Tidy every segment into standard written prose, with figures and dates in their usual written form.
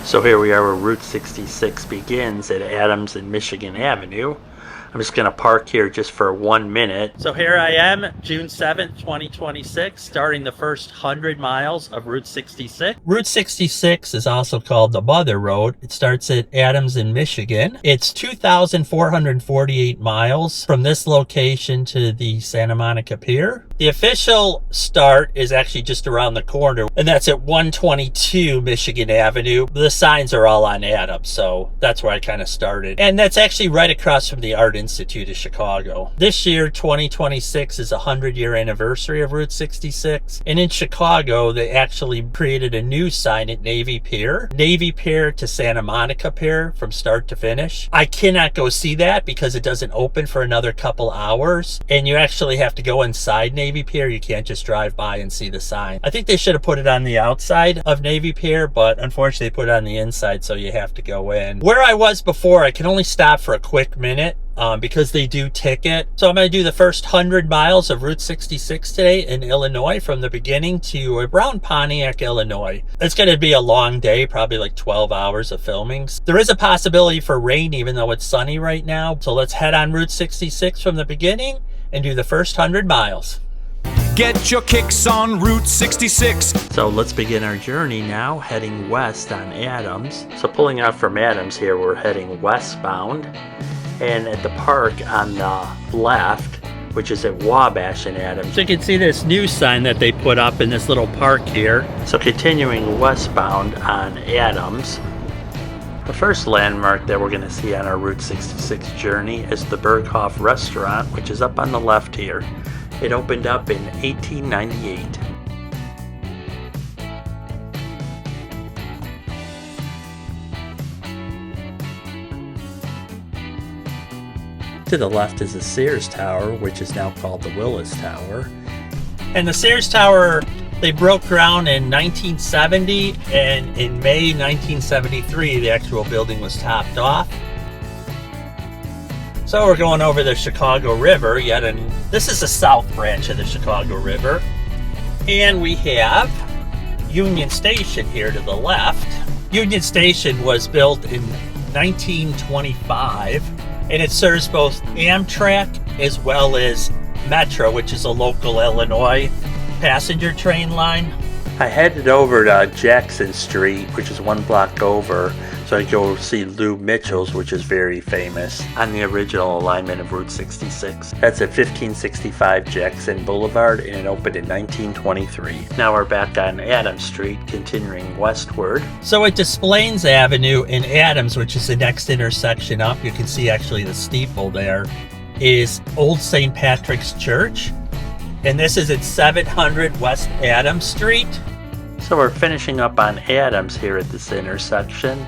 So here we are where Route 66 begins at Adams and Michigan Avenue. I'm just going to park here just for 1 minute. So here I am, June 7th, 2026, starting the first 100 miles of Route 66. Route 66 is also called the Mother Road. It starts at Adams in Michigan. It's 2,448 miles from this location to the Santa Monica Pier. The official start is actually just around the corner, and that's at 122 Michigan Avenue. The signs are all on Adams, so that's where I kind of started. And that's actually right across from the Art Institute of Chicago. This year, 2026, is a 100-year anniversary of Route 66. And in Chicago, they actually created a new sign at Navy Pier. Navy Pier to Santa Monica Pier from start to finish. I cannot go see that because it doesn't open for another couple hours. And you actually have to go inside Navy Pier. You can't just drive by and see the sign. I think they should have put it on the outside of Navy Pier, but unfortunately they put it on the inside, so you have to go in. Where I was before, I can only stop for a quick minute. Because they do ticket. So I'm going to do the first 100 miles of Route 66 today in Illinois from the beginning to around Pontiac, Illinois. It's going to be a long day, probably like 12 hours of filming. There is a possibility for rain even though it's sunny right now. So let's head on Route 66 from the beginning and do the first 100 miles. Get your kicks on Route 66. So let's begin our journey now, heading west on Adams. So pulling out from Adams here, we're heading westbound. And at the park on the left, which is at Wabash and Adams, so you can see this new sign that they put up in this little park here. So continuing westbound on Adams, the first landmark that we're going to see on our Route 66 journey is the Berghoff Restaurant, which is up on the left here. It opened up in 1898. To the left is the Sears Tower, which is now called the Willis Tower. And the Sears Tower, they broke ground in 1970, and in May 1973, the actual building was topped off. So we're going over the Chicago River yet, and this is the south branch of the Chicago River. And we have Union Station here to the left. Union Station was built in 1925. And it serves both Amtrak as well as Metro, which is a local Illinois passenger train line. I headed over to Jackson Street, which is 1 block over, so I go see Lou Mitchell's, which is very famous, on the original alignment of Route 66. That's at 1565 Jackson Boulevard, and it opened in 1923. Now we're back on Adams Street, continuing westward. So at Des Plaines Avenue in Adams, which is the next intersection up, you can see actually the steeple there, is Old St. Patrick's Church. And this is at 700 West Adams Street. So we're finishing up on Adams here at this intersection.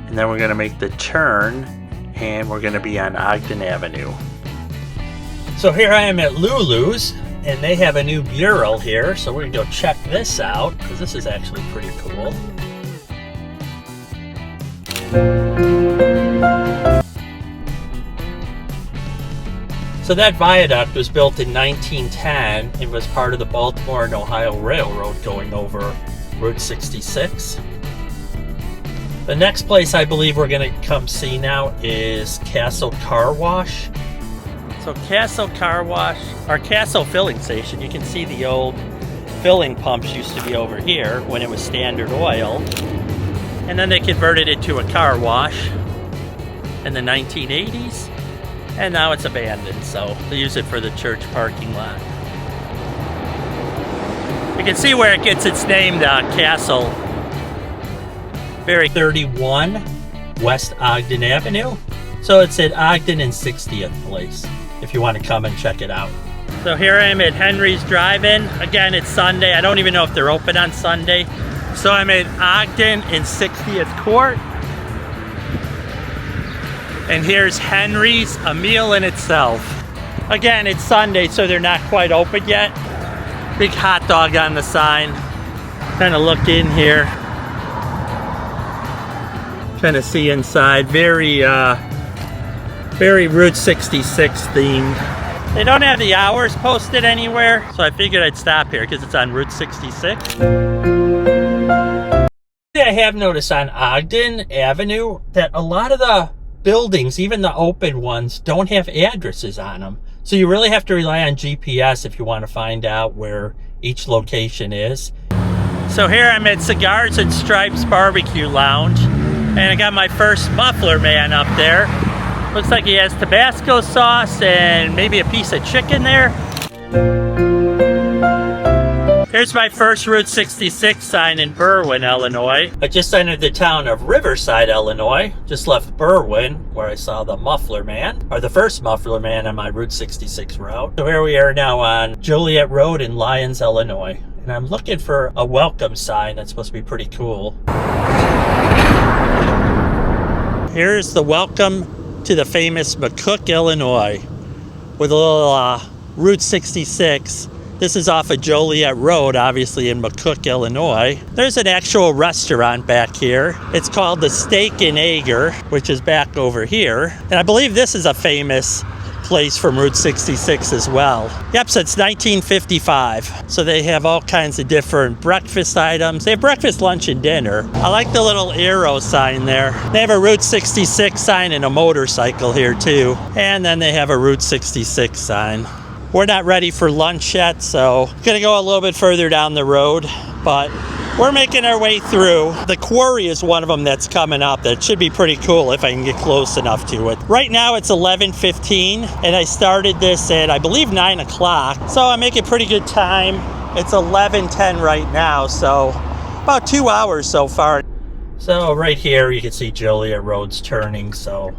And then we're going to make the turn, and we're going to be on Ogden Avenue. So here I am at Lulu's, and they have a new mural here. So we're going to go check this out, because this is actually pretty cool. So that viaduct was built in 1910 and was part of the Baltimore and Ohio Railroad going over Route 66. The next place I believe we're going to come see now is Castle Car Wash. So Castle Car Wash, our Castle filling station, you can see the old filling pumps used to be over here when it was Standard Oil. And then they converted it to a car wash in the 1980s. And now it's abandoned, so they use it for the church parking lot. You can see where it gets its name, Castle. Very 31 West Ogden Avenue. So it's at Ogden and 60th Place, if you want to come and check it out. So here I am at Henry's Drive-In. Again, it's Sunday. I don't even know if they're open on Sunday. So I'm at Ogden and 60th Court. And here's Henry's, a meal in itself. Again, it's Sunday, so they're not quite open yet. Big hot dog on the sign. Kind of look in here. Kind of see inside. Very Route 66 themed. They don't have the hours posted anywhere, so I figured I'd stop here because it's on Route 66. I I have noticed on Ogden Avenue that a lot of the buildings, even the open ones, don't have addresses on them. So you really have to rely on GPS if you want to find out where each location is. So here I'm at Cigars and Stripes Barbecue Lounge, and I got my first Muffler man up there. Looks like he has Tabasco sauce and maybe a piece of chicken there. Here's my first Route 66 sign in Berwyn, Illinois. I just entered the town of Riverside, Illinois. Just left Berwyn, where I saw the Muffler man, or the first Muffler man on my Route 66 route. So here we are now on Joliet Road in Lyons, Illinois. And I'm looking for a welcome sign that's supposed to be pretty cool. Here's the welcome to the famous McCook, Illinois, with a little Route 66. This is off of Joliet Road, obviously in McCook, Illinois. There's an actual restaurant back here. It's called the Steak and Egger, which is back over here. And I believe this is a famous place from Route 66 as well. Yep, since 1955. So they have all kinds of different breakfast items. They have breakfast, lunch, and dinner. I like the little arrow sign there. They have a Route 66 sign and a motorcycle here too. And then they have a Route 66 sign. We're not ready for lunch yet, so gonna go a little bit further down the road, but we're making our way through. The quarry is one of them that's coming up. That should be pretty cool if I can get close enough to it. Right now it's 11:15, and I started this at, I believe, 9 o'clock, so I'm making pretty good time. It's 11:10 right now, so about 2 hours so far. So right here you can see Joliet Road's turning, so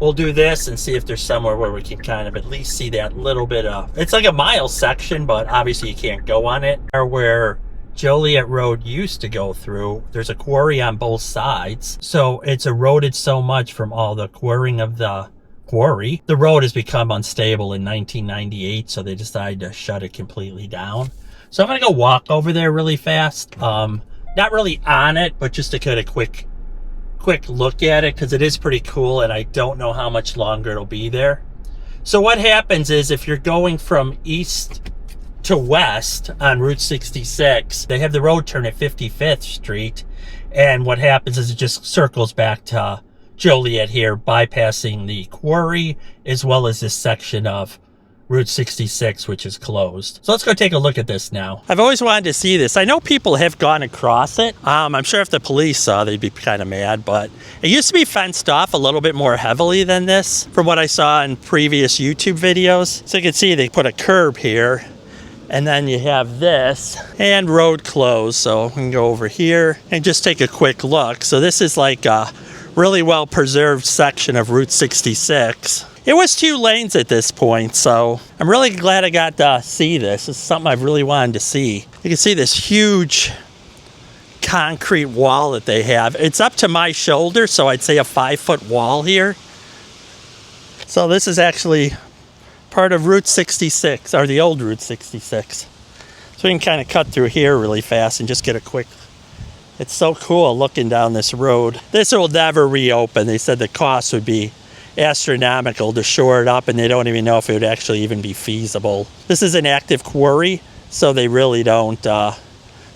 we'll do this and see if there's somewhere where we can kind of at least see that little bit of, it's like a mile section, but obviously you can't go on it. Or where Joliet Road used to go through, there's a quarry on both sides. So it's eroded so much from all the quarrying of the quarry. The road has become unstable in 1998, so they decided to shut it completely down. So I'm gonna go walk over there really fast. Not really on it, but just to get a quick look at it, because it is pretty cool, and I don't know how much longer it'll be there. So what happens is, if you're going from east to west on Route 66, they have the road turn at 55th Street, and what happens is it just circles back to Joliet here, bypassing the quarry as well as this section of Route 66, which is closed. So let's go take a look at this now. I've always wanted to see this. I know people have gone across it. I'm sure if the police saw, they'd be kind of mad, but it used to be fenced off a little bit more heavily than this from what I saw in previous YouTube videos. So you can see they put a curb here, and then you have this and road closed. So we can go over here and just take a quick look. So this is like a really well preserved section of Route 66. It was 2 lanes at this point, so I'm really glad I got to see this. It's something I've really wanted to see. You can see this huge concrete wall that they have. It's up to my shoulder, so I'd say a 5-foot wall here. So this is actually part of Route 66, or the old Route 66. So we can kind of cut through here really fast and just get a quick... It's so cool looking down this road. This will never reopen. They said the cost would be astronomical to shore it up, and they don't even know if it would actually even be feasible. This is an active quarry, so they really don't, so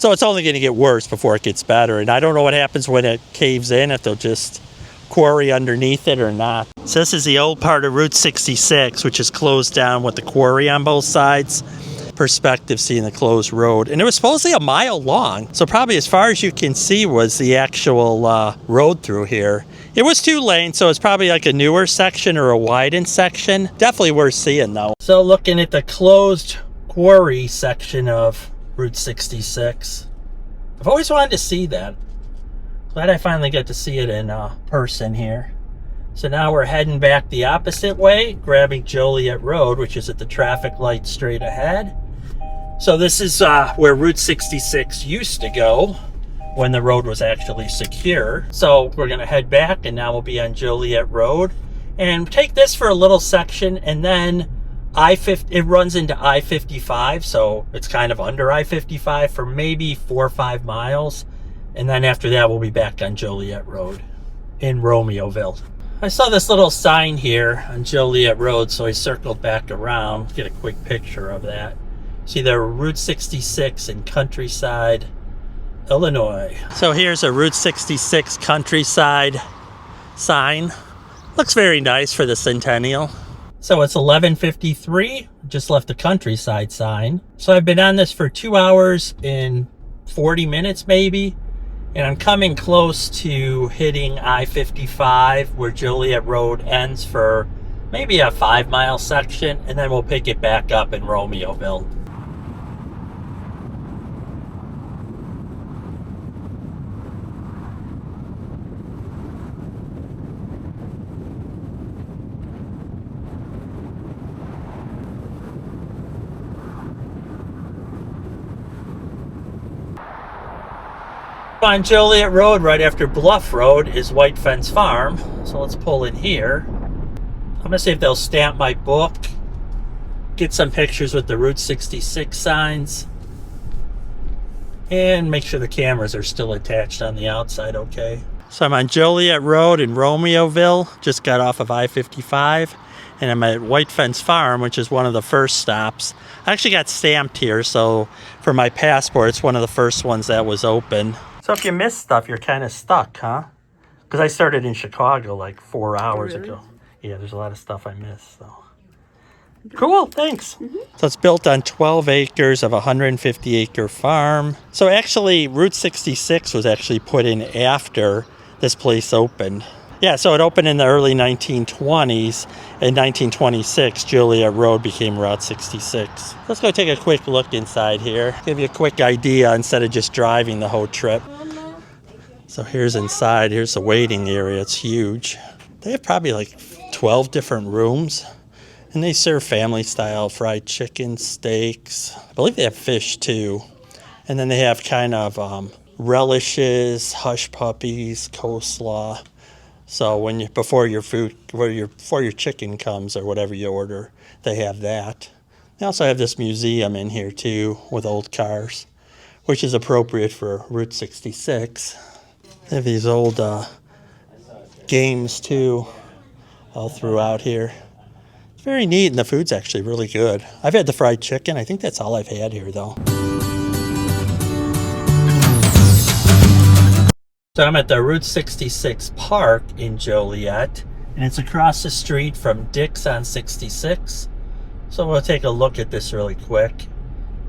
it's only going to get worse before it gets better, and I don't know what happens when it caves in, if they'll just quarry underneath it or not. So this is the old part of Route 66, which is closed down with the quarry on both sides. Perspective seeing the closed road, and it was supposedly a mile long, so probably as far as you can see was the actual road through here. It was 2 lanes, so it's probably like a newer section or a widened section. Definitely worth seeing though. So looking at the closed quarry section of Route 66, I've always wanted to see that. Glad I finally got to see it in person here. So now we're heading back the opposite way, grabbing Joliet Road, which is at the traffic light straight ahead. So this is where Route 66 used to go when the road was actually secure. So we're going to head back, and now we'll be on Joliet Road and take this for a little section, and then it runs into I-55, so it's kind of under I-55 for maybe 4 or 5 miles, and then after that we'll be back on Joliet Road in Romeoville. I saw this little sign here on Joliet Road, so I circled back around, get a quick picture of that. See there, Route 66 and Countryside Illinois. So here's a Route 66 countryside sign. Looks very nice for the Centennial. So it's 11:53, just left the countryside sign. So I've been on this for 2 hours and 40 minutes maybe, and I'm coming close to hitting I-55 where Joliet Road ends for maybe a 5-mile section, and then we'll pick it back up in Romeoville. On Joliet Road, right after Bluff Road, is White Fence Farm. So let's pull in here. I'm gonna see if they'll stamp my book, get some pictures with the Route 66 signs, and make sure the cameras are still attached on the outside okay. So I'm on Joliet Road in Romeoville, just got off of I-55, and I'm at White Fence Farm, which is one of the first stops. I actually got stamped here, so for my passport, it's one of the first ones that was open. So if you miss stuff, you're kind of stuck, huh? Because I started in Chicago like 4 hours ago. Yeah, there's a lot of stuff I missed. So cool, thanks. So it's built on 12 acres of a 150-acre farm. So actually, Route 66 was actually put in after this place opened. Yeah, so it opened in the early 1920s. In 1926, Joliet Road became Route 66. Let's go take a quick look inside here. Give you a quick idea instead of just driving the whole trip. So here's inside. Here's the waiting area. It's huge. They have probably like 12 different rooms. And they serve family-style fried chicken, steaks. I believe they have fish too. And then they have kind of relishes, hush puppies, coleslaw. So when you before your chicken comes or whatever you order, they have that. They also have this museum in here too with old cars, which is appropriate for Route 66. They have these old games too, all throughout here. It's very neat, and the food's actually really good. I've had the fried chicken. I think that's all I've had here though. So I'm at the Route 66 Park in Joliet, and it's across the street from Dick's on 66. So we'll take a look at this really quick.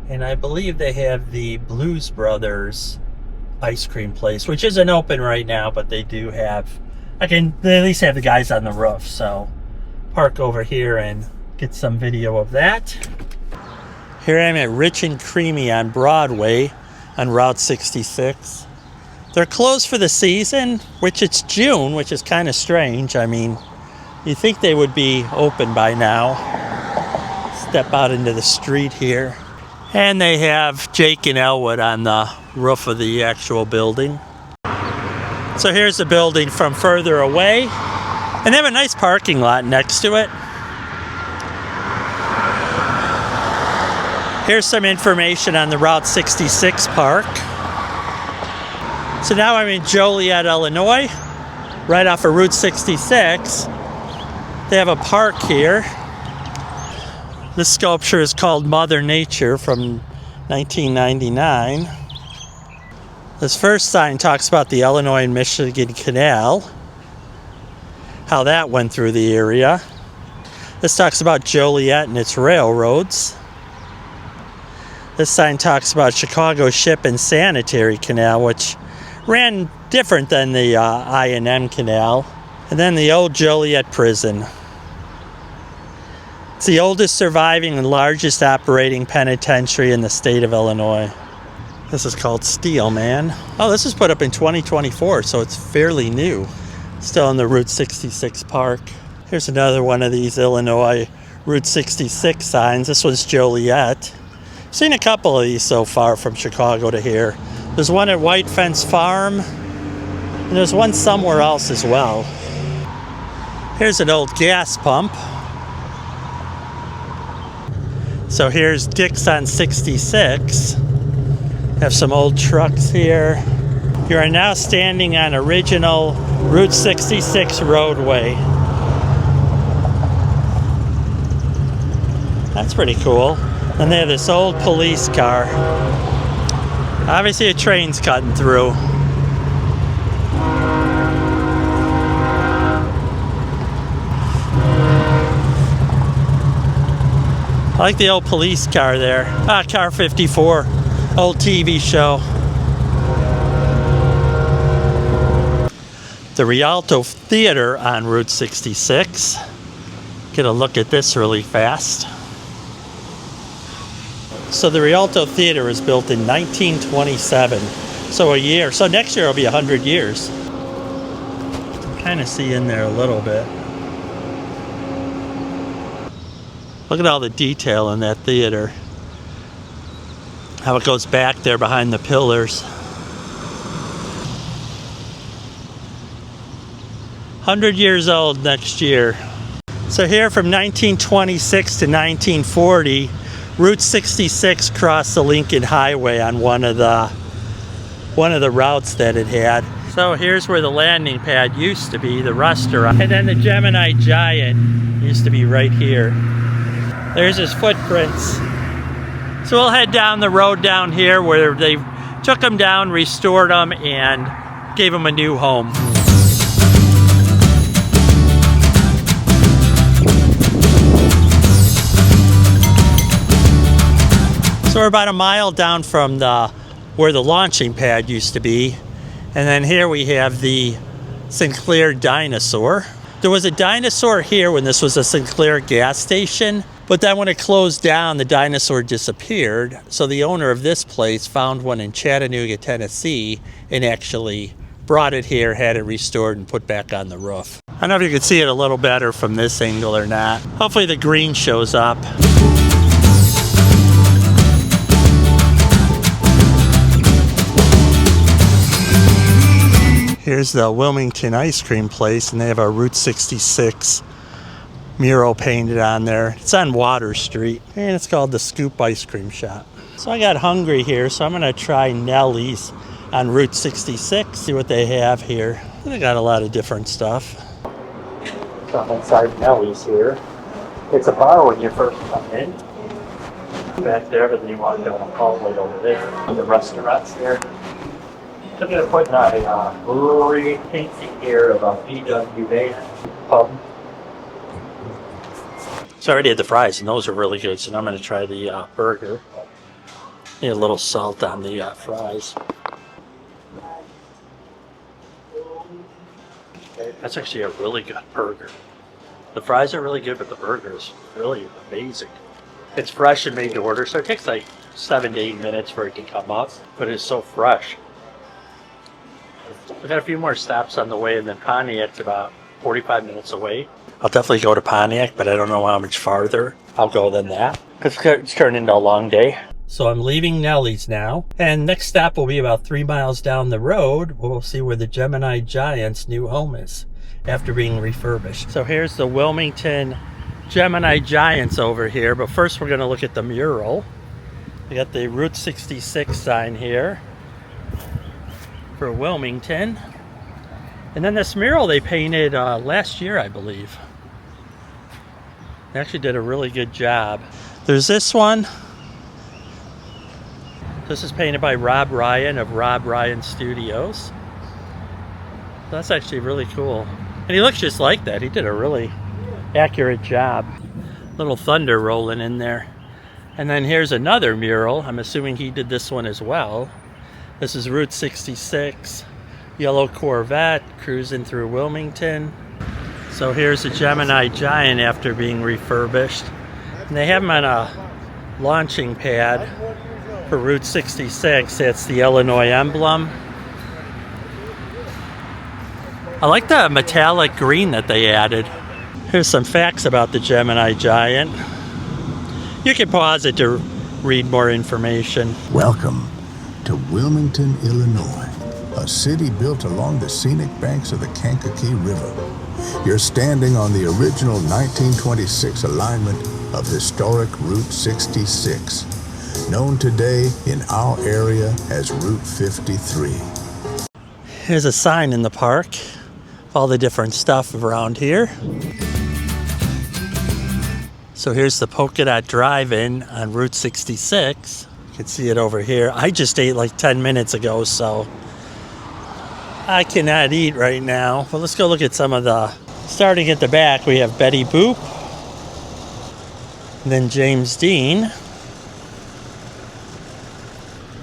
And I believe they have the Blues Brothers ice cream place, which isn't open right now, but they do have, they at least have the guys on the roof. So park over here and get some video of that. Here I am at Rich and Creamy on Broadway on Route 66. They're closed for the season, which it's June, which is kind of strange. I mean, you'd think they would be open by now. Step out into the street here. And they have Jake and Elwood on the roof of the actual building. So here's the building from further away. And they have a nice parking lot next to it. Here's some information on the Route 66 park. So now I'm in Joliet, Illinois, right off of Route 66. They have a park here. This sculpture is called Mother Nature from 1999. This first sign talks about the Illinois and Michigan Canal, how that went through the area. This talks about Joliet and its railroads. This sign talks about Chicago Ship and Sanitary Canal, which ran different than the I&M Canal. And then the old Joliet Prison. It's the oldest surviving and largest operating penitentiary in the state of Illinois. This is called Steel Man. Oh, this was put up in 2024, so it's fairly new. Still in the Route 66 park. Here's another one of these Illinois Route 66 signs. This one's Joliet. I've seen a couple of these so far from Chicago to here. There's one at White Fence Farm, and there's one somewhere else as well. Here's an old gas pump. So here's Dick's on 66. Have some old trucks here. You are now standing on original Route 66 roadway. That's pretty cool. And they have this old police car. Obviously a train's cutting through. I like the old police car there. Car 54, old TV show. The Rialto Theater on Route 66. Get a look at this really fast. So the Rialto Theater was built in 1927. So a year. So next year will be 100 years. You can kind of see in there a little bit. Look at all the detail in that theater. How it goes back there behind the pillars. 100 years old next year. So here from 1926 to 1940, Route 66 crossed the Lincoln Highway on one of the routes that it had. So here's where the landing pad used to be, the restaurant. And then the Gemini Giant used to be right here. There's his footprints. So we'll head down the road down here where they took him down, restored him, and gave him a new home. So we're about a mile down from where the launching pad used to be. And then here we have the Sinclair Dinosaur. There was a dinosaur here when this was a Sinclair gas station, but then when it closed down, the dinosaur disappeared. So the owner of this place found one in Chattanooga, Tennessee, and actually brought it here, had it restored, and put back on the roof. I don't know if you can see it a little better from this angle or not. Hopefully the green shows up. Here's the Wilmington ice cream place, and they have a Route 66 mural painted on there. It's on Water Street, and it's called the Scoop Ice Cream Shop. So I got hungry here, so I'm gonna try Nellie's on Route 66, see what they have here. They got a lot of different stuff. So I'm inside Nellie's here. It's a bar when you first come in. Back there, but then you walk down the hallway over there. The restaurant's there. I'm going to put a brewery painting here of a BWA pub. So I already had the fries, and those are really good. So now I'm going to try the burger. Need a little salt on the fries. That's actually a really good burger. The fries are really good, but the burger is really amazing. It's fresh and made to order, so it takes like 7 to 8 minutes for it to come up, but it's so fresh. We got a few more stops on the way, and then Pontiac's about 45 minutes away. I'll definitely go to Pontiac, but I don't know how much farther I'll go than that. It's turned into a long day. So I'm leaving Nellie's now, and next stop will be about 3 miles down the road. We'll see where the Gemini Giant's new home is after being refurbished. So here's the Wilmington Gemini Giants over here, but first we're going to look at the mural. We got the Route 66 sign here for Wilmington. And then this mural they painted last year, I believe. They actually did a really good job. There's this one. This is painted by Rob Ryan of Rob Ryan Studios. That's actually really cool. And he looks just like that. He did a really accurate job. Little thunder rolling in there. And then here's another mural. I'm assuming he did this one as well. This is Route 66, yellow Corvette cruising through Wilmington. So here's the Gemini Giant after being refurbished. And they have him on a launching pad for Route 66. That's the Illinois emblem. I like the metallic green that they added. Here's some facts about the Gemini Giant. You can pause it to read more information. Welcome to Wilmington, Illinois, a city built along the scenic banks of the Kankakee River. You're standing on the original 1926 alignment of historic Route 66, known today in our area as Route 53. Here's a sign in the park, all the different stuff around here. So here's the Polka Dot Drive-In on Route 66. can see it over here. I just ate like 10 minutes ago, so I cannot eat right now. But let's go look at some of the... Starting at the back, we have Betty Boop, and then James Dean,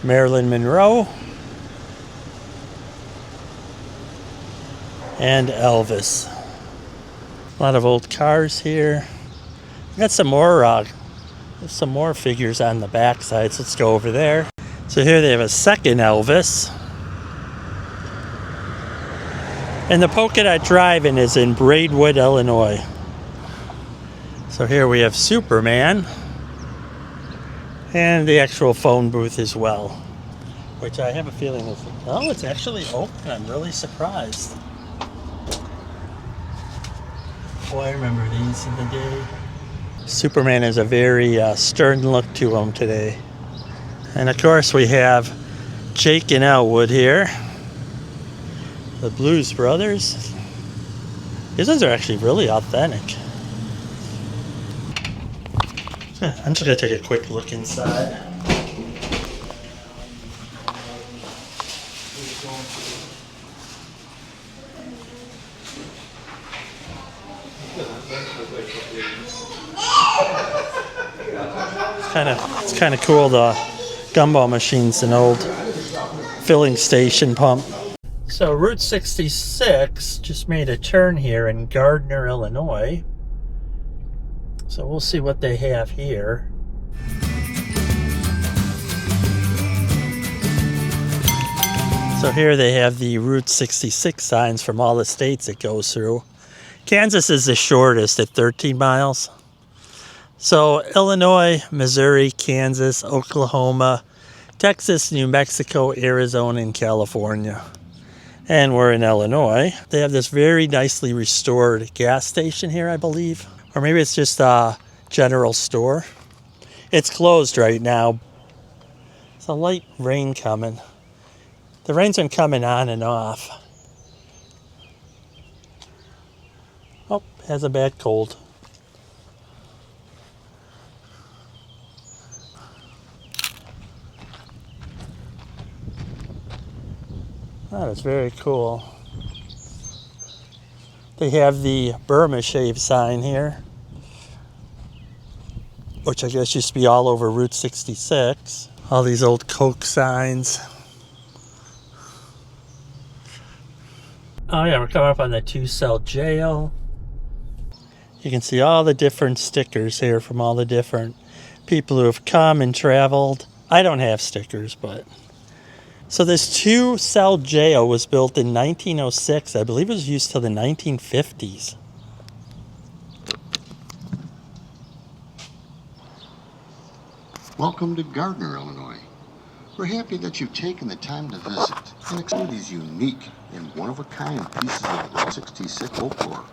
Marilyn Monroe, and Elvis. A lot of old cars here. We got some more figures on the back side, so let's go over there. So here they have a second Elvis. And the Polka Dot Drive-In is in Braidwood, Illinois. So here we have Superman. And the actual phone booth as well. Which I have a feeling is... Oh, it's actually open. I'm really surprised. Boy, I remember these in the day. Superman has a very stern look to him today. And of course we have Jake and Elwood here. The Blues Brothers. These ones are actually really authentic. I'm just going to take a quick look inside. It's kind of cool, the gumball machine's an old filling station pump. So Route 66 just made a turn here in Gardner, Illinois. So we'll see what they have here. So here they have the Route 66 signs from all the states it goes through. Kansas is the shortest at 13 miles. So Illinois, Missouri, Kansas, Oklahoma, Texas, New Mexico, Arizona, and California. And we're in Illinois. They have this very nicely restored gas station here, I believe. Or maybe it's just a general store. It's closed right now. It's a light rain coming. The rain's been coming on and off. Oh, has a bad cold. Oh, that's very cool. They have the Burma Shave sign here, which I guess used to be all over Route 66. All these old Coke signs. Oh yeah, we're coming up on the 2-cell jail. You can see all the different stickers here from all the different people who have come and traveled. I don't have stickers, but... So this 2-cell jail was built in 1906. I believe it was used till the 1950s. Welcome to Gardner, Illinois. We're happy that you've taken the time to visit and explore these unique and one-of-a-kind pieces of Route 66 folklore.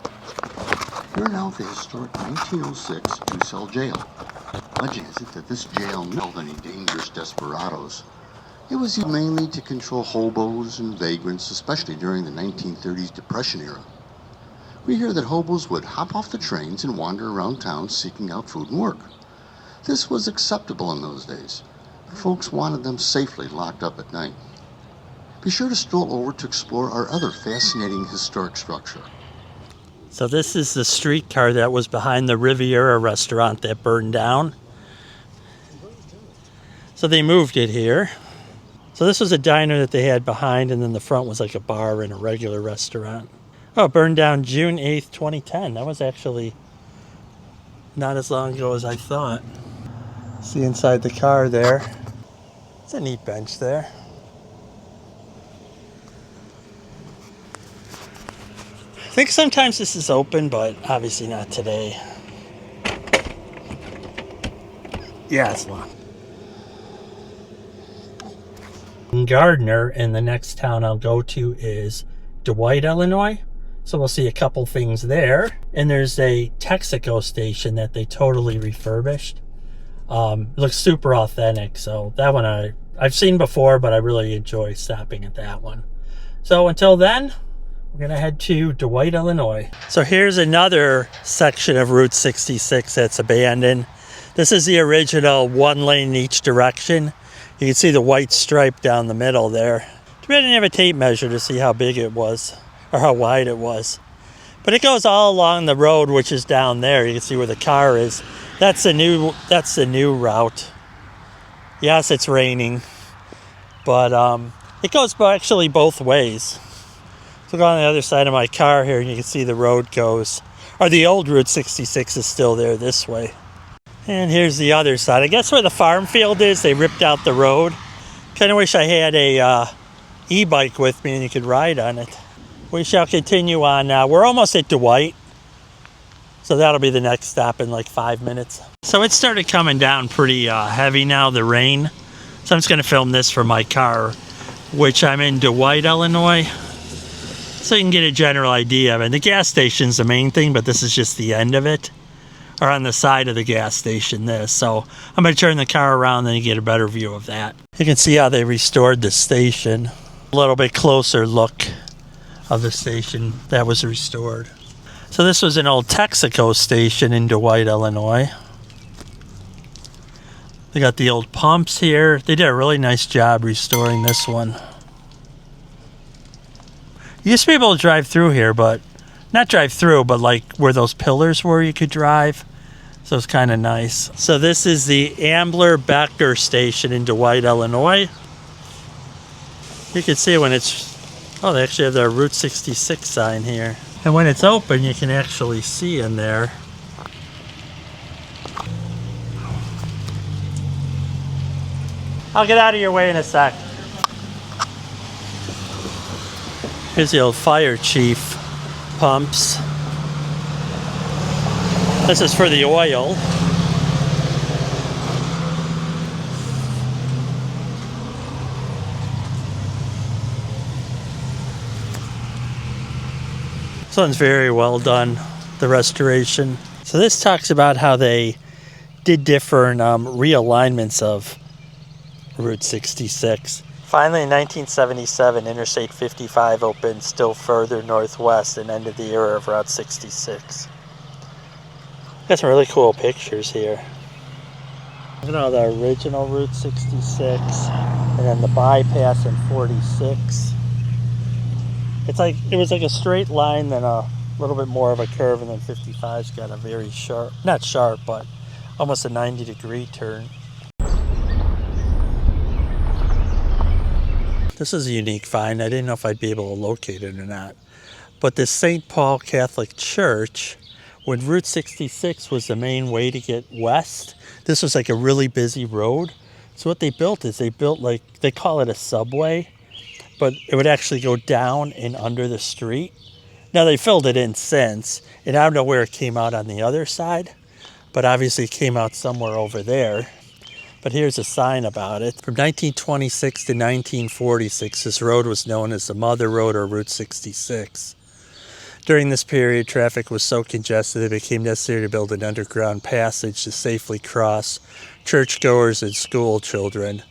We're now at the historic 1906 2-cell jail. Legend has it that this jail never held any dangerous desperados. It was used mainly to control hobos and vagrants, especially during the 1930s Depression era. We hear that hobos would hop off the trains and wander around town seeking out food and work. This was acceptable in those days, but folks wanted them safely locked up at night. Be sure to stroll over to explore our other fascinating historic structure. So this is the streetcar that was behind the Riviera restaurant that burned down. So they moved it here. So this was a diner that they had behind, and then the front was like a bar and a regular restaurant. Oh, it burned down June 8th, 2010. That was actually not as long ago as I thought. See inside the car there. It's a neat bench there. I think sometimes this is open, but obviously not today. Yeah, it's locked. In Gardner, and the next town I'll go to is Dwight, Illinois. So we'll see a couple things there. And there's a Texaco station that they totally refurbished. It looks super authentic. So that one I've seen before, but I really enjoy stopping at that one. So until then, we're going to head to Dwight, Illinois. So here's another section of Route 66 that's abandoned. This is the original one lane in each direction. You can see the white stripe down the middle there. Too bad I didn't have a tape measure to see how big it was, or how wide it was. But it goes all along the road, which is down there. You can see where the car is. That's the new route. Yes, it's raining, but it goes actually both ways. So go on the other side of my car here, and you can see the road goes, or the old Route 66 is still there this way. And here's the other side. I guess where the farm field is, they ripped out the road. Kind of wish I had a e-bike with me and you could ride on it. We shall continue on now. We're almost at Dwight, so that'll be the next stop in like 5 minutes. So it started coming down pretty heavy now, the rain. So I'm just going to film this from my car, which I'm in Dwight, Illinois. So you can get a general idea of it. The gas station's the main thing, but this is just the end of it. Or on the side of the gas station, this. So I'm going to turn the car around, then you get a better view of that. You can see how they restored the station. A little bit closer look of the station that was restored. So this was an old Texaco station in Dwight, Illinois. They got the old pumps here. They did a really nice job restoring this one. You used to be able to drive through here, but not drive through, but like where those pillars were, you could drive. So it's kind of nice. So this is the Ambler-Becker station in Dwight, Illinois. You can see when it's, oh, they actually have their Route 66 sign here. And when it's open, you can actually see in there. I'll get out of your way in a sec. Here's the old fire chief pumps. This is for the oil. This one's very well done, the restoration. So this talks about how they did different realignments of Route 66. Finally, in 1977, Interstate 55 opened still further northwest and ended the era of Route 66. Got some really cool pictures here. Look at all the original Route 66, and then the bypass in 46. It's like, it was like a straight line, then a little bit more of a curve, and then 55's got a very sharp, not sharp, but almost a 90-degree turn. This is a unique find. I didn't know if I'd be able to locate it or not. But this St. Paul Catholic Church, when Route 66 was the main way to get west, this was like a really busy road. So what they built is they built like, they call it a subway, but it would actually go down and under the street. Now they filled it in since, and I don't know where it came out on the other side, but obviously it came out somewhere over there. But here's a sign about it. From 1926 to 1946, this road was known as the Mother Road or Route 66. During this period, traffic was so congested that it became necessary to build an underground passage to safely cross churchgoers and school children.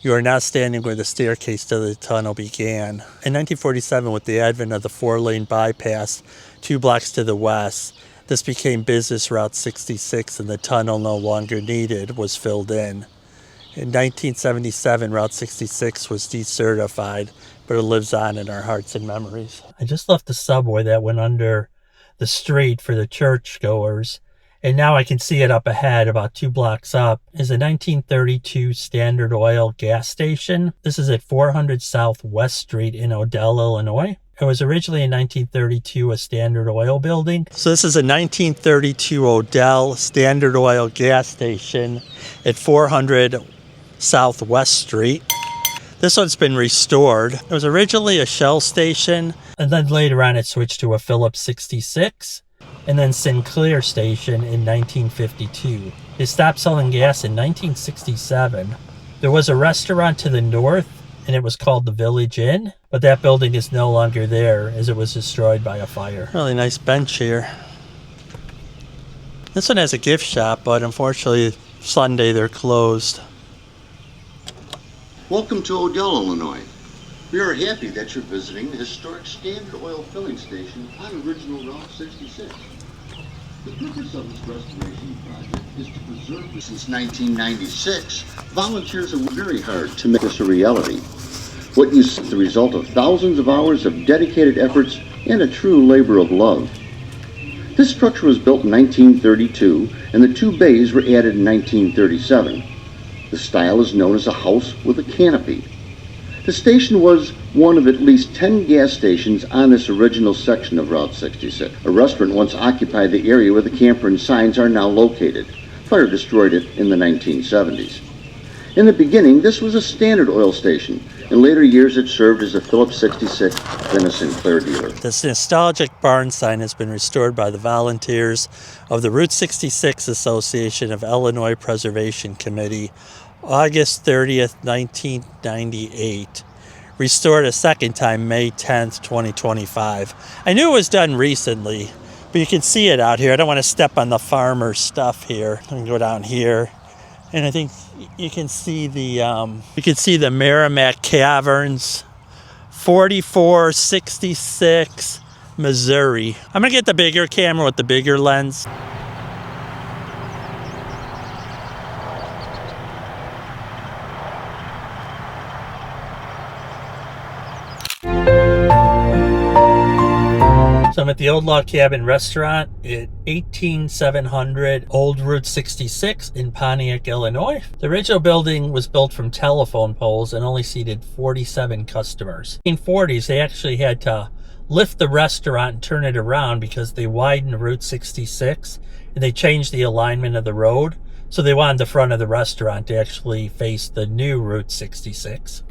You are now standing where the staircase to the tunnel began. In 1947, with the advent of the 4-lane bypass 2 blocks to the west, this became Business Route 66 and the tunnel no longer needed was filled in. In 1977, Route 66 was decertified, but it lives on in our hearts and memories. I just left the subway that went under the street for the churchgoers, and now I can see it up ahead, about 2 blocks up, is a 1932 Standard Oil gas station. This is at 400 South West Street in Odell, Illinois. It was originally in 1932 a Standard Oil building. So this is a 1932 Odell Standard Oil gas station at 400 South West Street. This one's been restored. It was originally a Shell station, and then later on it switched to a Phillips 66. And then Sinclair Station in 1952. They stopped selling gas in 1967. There was a restaurant to the north, and it was called the Village Inn, but that building is no longer there as it was destroyed by a fire. Really nice bench here. This one has a gift shop, but unfortunately Sunday they're closed. Welcome to Odell, Illinois. We are happy that you're visiting the historic Standard Oil filling station on original Route 66. The purpose of this restoration project is to preserve this. Since 1996, volunteers have worked very hard to make this a reality. What you see is the result of thousands of hours of dedicated efforts and a true labor of love. This structure was built in 1932, and the two bays were added in 1937. The style is known as a house with a canopy. The station was one of at least 10 gas stations on this original section of Route 66. A restaurant once occupied the area where the camper and signs are now located. Fire destroyed it in the 1970s. In the beginning, this was a Standard Oil station. In later years, it served as a Phillips 66, then a Sinclair dealer. This nostalgic barn sign has been restored by the volunteers of the Route 66 Association of Illinois Preservation Committee, August 30th, 1998. Restored a second time, May 10th, 2025. I knew it was done recently, but you can see it out here. I don't want to step on the farmer stuff here. I can go down here. And I think you can see the Merrimack Caverns, 4466 Missouri. I'm gonna get the bigger camera with the bigger lens. So I'm at the Old Log Cabin Restaurant at 18700 Old Route 66 in Pontiac, Illinois. The original building was built from telephone poles and only seated 47 customers. In the 1940s, they actually had to lift the restaurant and turn it around because they widened Route 66 and they changed the alignment of the road. So they wanted the front of the restaurant to actually face the new Route 66.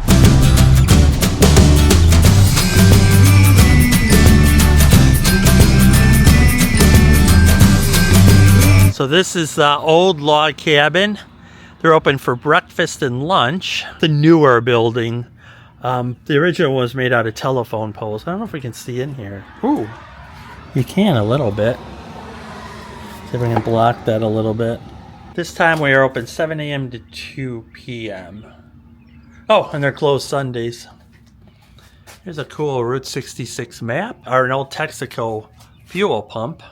So this is the Old Log Cabin. They're open for breakfast and lunch. The newer building. The original was made out of telephone poles. I don't know if we can see in here. Ooh, you can a little bit. See if we can block that a little bit. This time we are open 7 a.m. to 2 p.m. Oh, and they're closed Sundays. Here's a cool Route 66 map. Or an old Texaco fuel pump.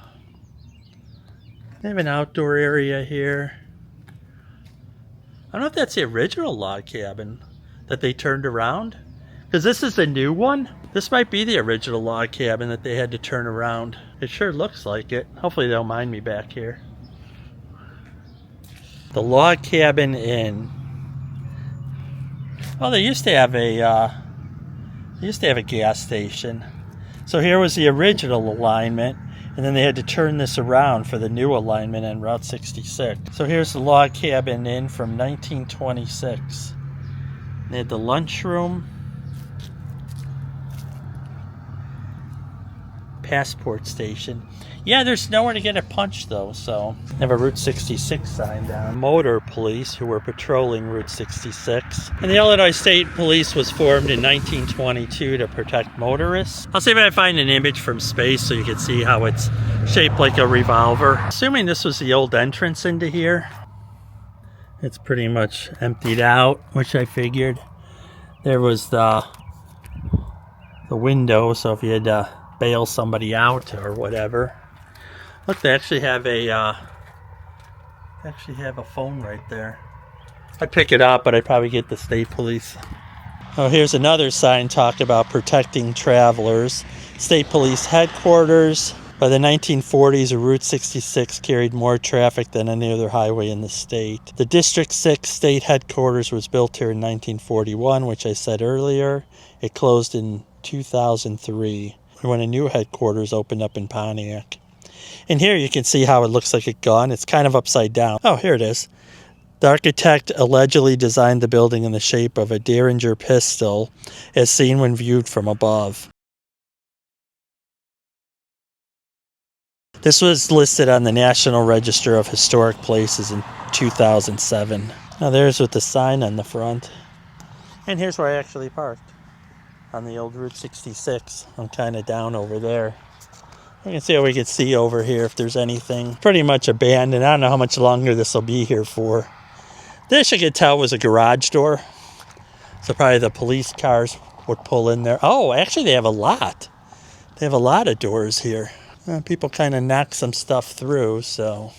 They have an outdoor area here. I don't know if that's the original log cabin that they turned around. Because this is the new one. This might be the original log cabin that they had to turn around. It sure looks like it. Hopefully they'll mind me back here. The Log Cabin Inn. Oh, they used to have a gas station. So here was the original alignment. And then they had to turn this around for the new alignment on Route 66. So here's the Log Cabin Inn from 1926. They had the lunchroom, passport station. Yeah, there's nowhere to get a punch though, so they have a Route 66 sign down. Motor police who were patrolling Route 66. And the Illinois State Police was formed in 1922 to protect motorists. I'll see if I can find an image from space so you can see how it's shaped like a revolver. Assuming this was the old entrance into here. It's pretty much emptied out, which I figured. There was the window, so if you had to bail somebody out or whatever. Look, they actually have a phone right there. I'd pick it up, but I'd probably get the state police. Oh, here's another sign talking about protecting travelers. State Police Headquarters. By the 1940s, Route 66 carried more traffic than any other highway in the state. The District 6 State Headquarters was built here in 1941, which I said earlier. It closed in 2003 when a new headquarters opened up in Pontiac. And here you can see how it looks like a gun. It's kind of upside down. Oh, here it is. The architect allegedly designed the building in the shape of a Derringer pistol, as seen when viewed from above. This was listed on the National Register of Historic Places in 2007. Now there's with the sign on the front. And here's where I actually parked, on the old Route 66. I'm kind of down over there. You can see how we can see over here if there's anything. Pretty much abandoned. I don't know how much longer this will be here for. This you could tell was a garage door. So probably the police cars would pull in there. Oh, actually they have a lot. They have a lot of doors here. People kind of knock some stuff through, so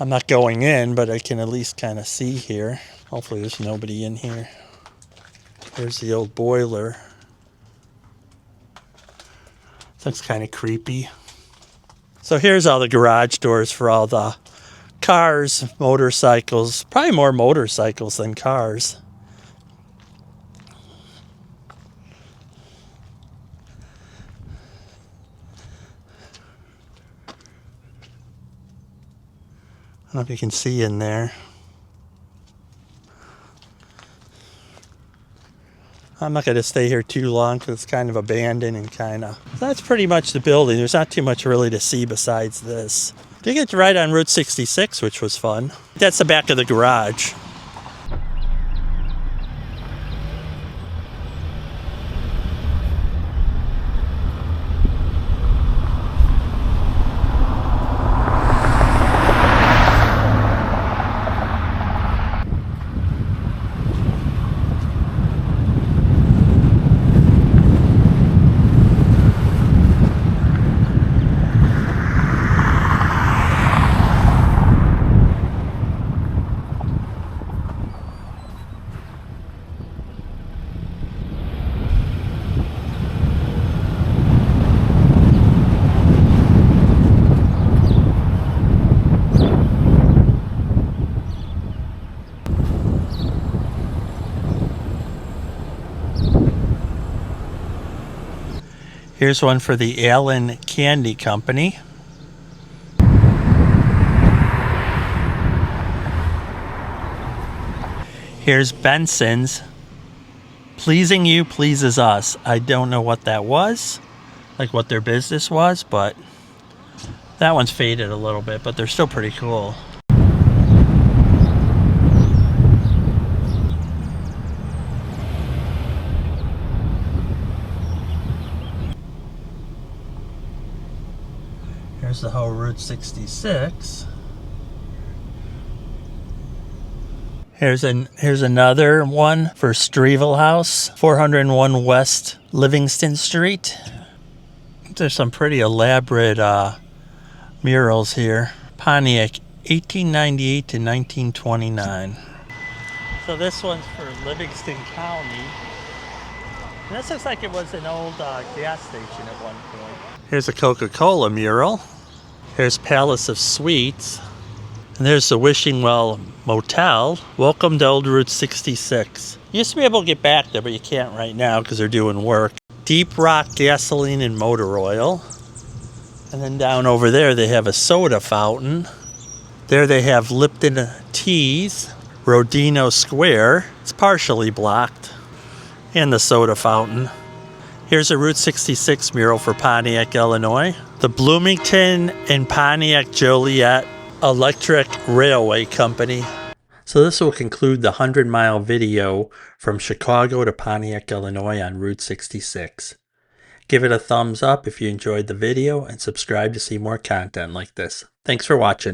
I'm not going in, but I can at least kind of see here. Hopefully there's nobody in here. There's the old boiler. Looks kind of creepy. So here's all the garage doors for all the cars, motorcycles, probably more motorcycles than cars. I don't know if you can see in there. I'm not going to stay here too long because it's kind of abandoned and kind of... So that's pretty much the building. There's not too much really to see besides this. Did get to ride on Route 66, which was fun. That's the back of the garage. Here's one for the Allen Candy Company. Here's Benson's. Pleasing you pleases us. I don't know what that was, like what their business was, but that one's faded a little bit, but they're still pretty cool. Here's the whole Route 66. Here's another one for Strevel House, 401 West Livingston Street. There's some pretty elaborate murals here. Pontiac, 1898 to 1929. So this one's for Livingston County. And this looks like it was an old gas station at one point. Here's a Coca-Cola mural. Here's Palace of Sweets. And there's the Wishing Well Motel. Welcome to Old Route 66. You used to be able to get back there, but you can't right now because they're doing work. Deep Rock Gasoline and Motor Oil. And then down over there they have a soda fountain. There they have Lipton Teas. Rodino Square. It's partially blocked. And the soda fountain. Here's a Route 66 mural for Pontiac, Illinois. The Bloomington and Pontiac Joliet Electric Railway Company. So this will conclude the 100-mile video from Chicago to Pontiac, Illinois on Route 66. Give it a thumbs up if you enjoyed the video and subscribe to see more content like this. Thanks for watching.